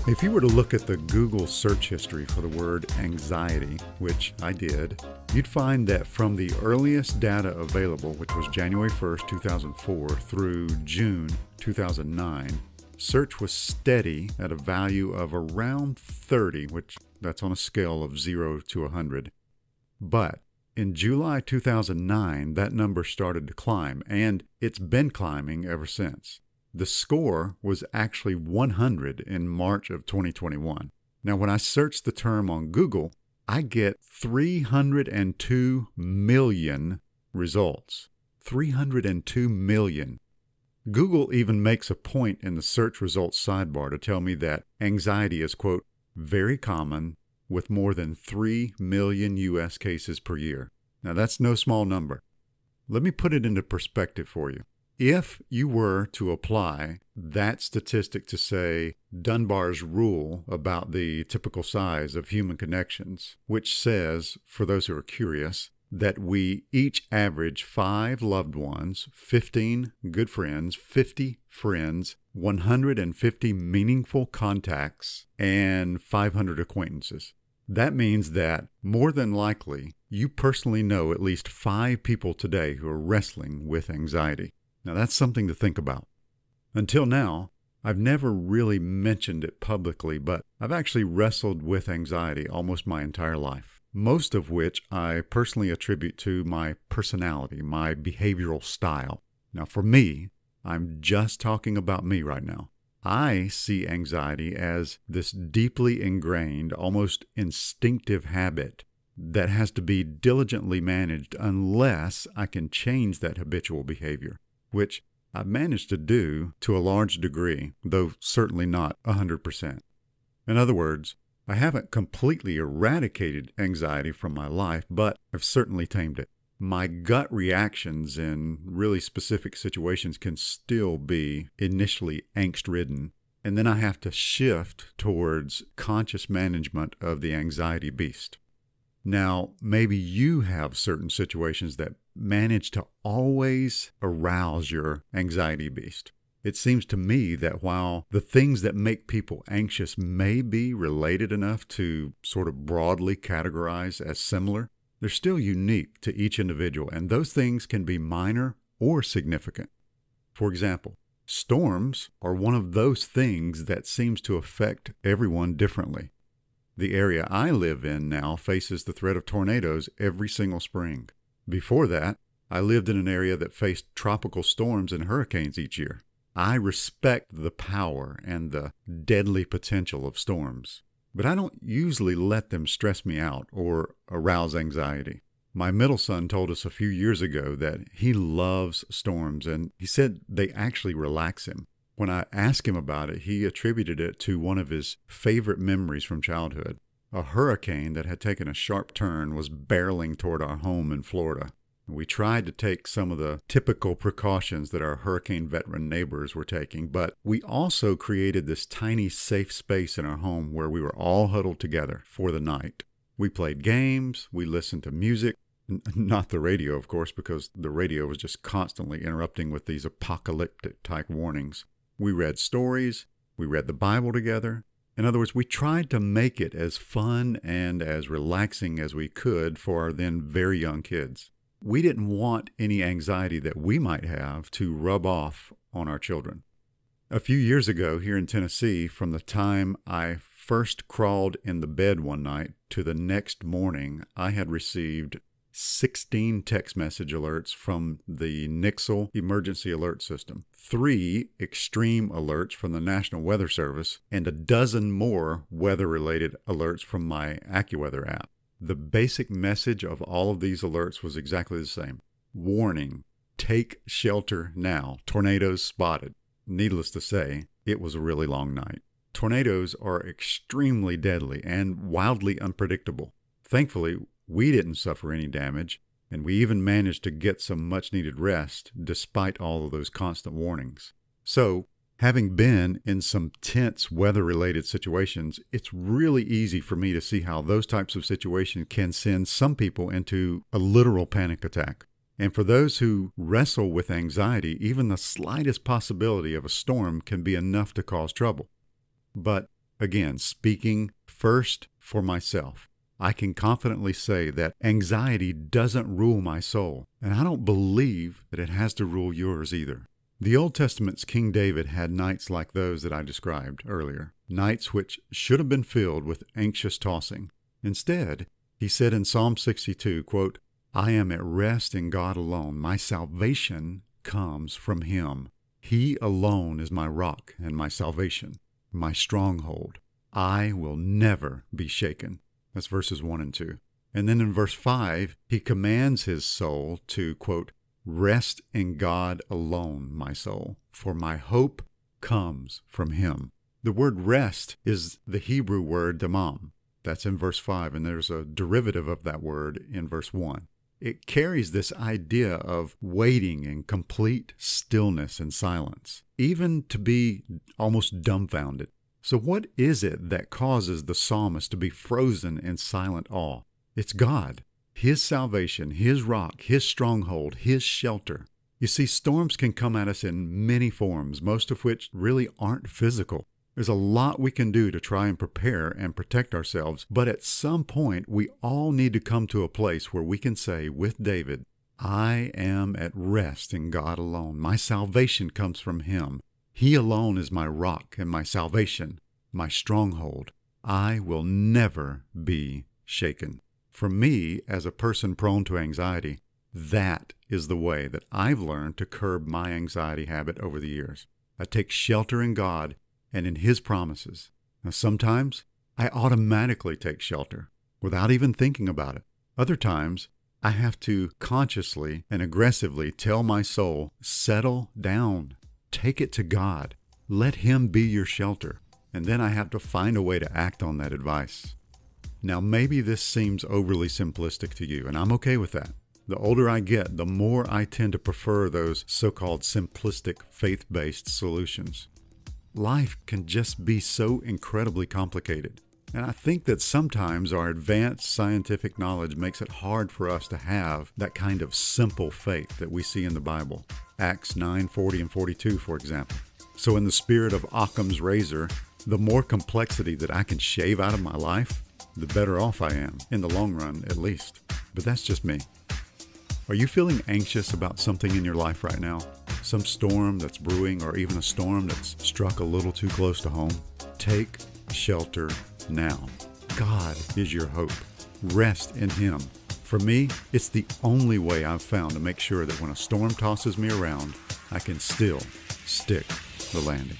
If you were to look at the Google search history for the word anxiety, which I did, you'd find that from the earliest data available, which was January 1st, 2004 through June 2009, search was steady at a value of around 30, which that's on a scale of 0 to 100. But in July 2009, that number started to climb, and it's been climbing ever since. The score was actually 100 in March of 2021. Now, when I search the term on Google, I get 302 million results. 302 million. Google even makes a point in the search results sidebar to tell me that anxiety is, quote, very common with more than 3 million U.S. cases per year. Now, that's no small number. Let me put it into perspective for you. If you were to apply that statistic to, say, Dunbar's rule about the typical size of human connections, which says, for those who are curious, that we each average 5 loved ones, 15 good friends, 50 friends, 150 meaningful contacts, and 500 acquaintances. That means that, more than likely, you personally know at least 5 people today who are wrestling with anxiety. Now, that's something to think about. Until now, I've never really mentioned it publicly, but I've actually wrestled with anxiety almost my entire life, most of which I personally attribute to my personality, my behavioral style. Now, for me, I'm just talking about me right now. I see anxiety as this deeply ingrained, almost instinctive habit that has to be diligently managed unless I can change that habitual behavior, which I've managed to do to a large degree, though certainly not 100%. In other words, I haven't completely eradicated anxiety from my life, but I've certainly tamed it. My gut reactions in really specific situations can still be initially angst-ridden, and then I have to shift towards conscious management of the anxiety beast. Now, maybe you have certain situations that manage to always arouse your anxiety beast. It seems to me that while the things that make people anxious may be related enough to sort of broadly categorize as similar, they're still unique to each individual, and those things can be minor or significant. For example, storms are one of those things that seems to affect everyone differently. The area I live in now faces the threat of tornadoes every single spring. Before that, I lived in an area that faced tropical storms and hurricanes each year. I respect the power and the deadly potential of storms, but I don't usually let them stress me out or arouse anxiety. My middle son told us a few years ago that he loves storms, and he said they actually relax him. When I asked him about it, he attributed it to one of his favorite memories from childhood. A hurricane that had taken a sharp turn was barreling toward our home in Florida. We tried to take some of the typical precautions that our hurricane veteran neighbors were taking, but we also created this tiny safe space in our home where we were all huddled together for the night. We played games, we listened to music, not the radio, of course, because the radio was just constantly interrupting with these apocalyptic type warnings. We read stories, we read the Bible together. In other words, we tried to make it as fun and as relaxing as we could for our then very young kids. We didn't want any anxiety that we might have to rub off on our children. A few years ago here in Tennessee, from the time I first crawled in the bed one night to the next morning, I had received 16 text message alerts from the Nixle Emergency Alert System, 3 extreme alerts from the National Weather Service, and a dozen more weather-related alerts from my AccuWeather app. The basic message of all of these alerts was exactly the same. Warning, take shelter now. Tornadoes spotted. Needless to say, it was a really long night. Tornadoes are extremely deadly and wildly unpredictable. Thankfully, we didn't suffer any damage, and we even managed to get some much-needed rest despite all of those constant warnings. So, having been in some tense weather-related situations, it's really easy for me to see how those types of situations can send some people into a literal panic attack. And for those who wrestle with anxiety, even the slightest possibility of a storm can be enough to cause trouble. But Again, speaking first for myself, I can confidently say that anxiety doesn't rule my soul, and I don't believe that it has to rule yours either. The Old Testament's King David had nights like those that I described earlier, nights which should have been filled with anxious tossing. Instead, he said in Psalm 62, quote, "I am at rest in God alone. My salvation comes from Him. He alone is my rock and my salvation, my stronghold. I will never be shaken." That's verses 1 and 2. And then in verse 5, he commands his soul to, quote, "Rest in God alone, my soul, for my hope comes from Him." The word rest is the Hebrew word damam. That's in verse 5, and there's a derivative of that word in verse 1. It carries this idea of waiting in complete stillness and silence, even to be almost dumbfounded. So what is it that causes the psalmist to be frozen in silent awe? It's God, His salvation, His rock, His stronghold, His shelter. You see, storms can come at us in many forms, most of which really aren't physical. There's a lot we can do to try and prepare and protect ourselves, but at some point we all need to come to a place where we can say with David, "I am at rest in God alone. My salvation comes from Him. He alone is my rock and my salvation, my stronghold. I will never be shaken." For me, as a person prone to anxiety, that is the way that I've learned to curb my anxiety habit over the years. I take shelter in God and in His promises. Now, sometimes I automatically take shelter without even thinking about it. Other times, I have to consciously and aggressively tell my soul, "Settle down. Take it to God. Let Him be your shelter." And then I have to find a way to act on that advice. Now, maybe this seems overly simplistic to you, and I'm okay with that. The older I get, the more I tend to prefer those so-called simplistic, faith-based solutions. Life can just be so incredibly complicated. And I think that sometimes our advanced scientific knowledge makes it hard for us to have that kind of simple faith that we see in the Bible. Acts 9, 40 and 42, for example. So in the spirit of Occam's razor, the more complexity that I can shave out of my life, the better off I am, in the long run at least. But that's just me. Are you feeling anxious about something in your life right now? Some storm that's brewing, or even a storm that's struck a little too close to home? Take shelter now. God is your hope. Rest in Him. For me, it's the only way I've found to make sure that when a storm tosses me around, I can still stick the landing.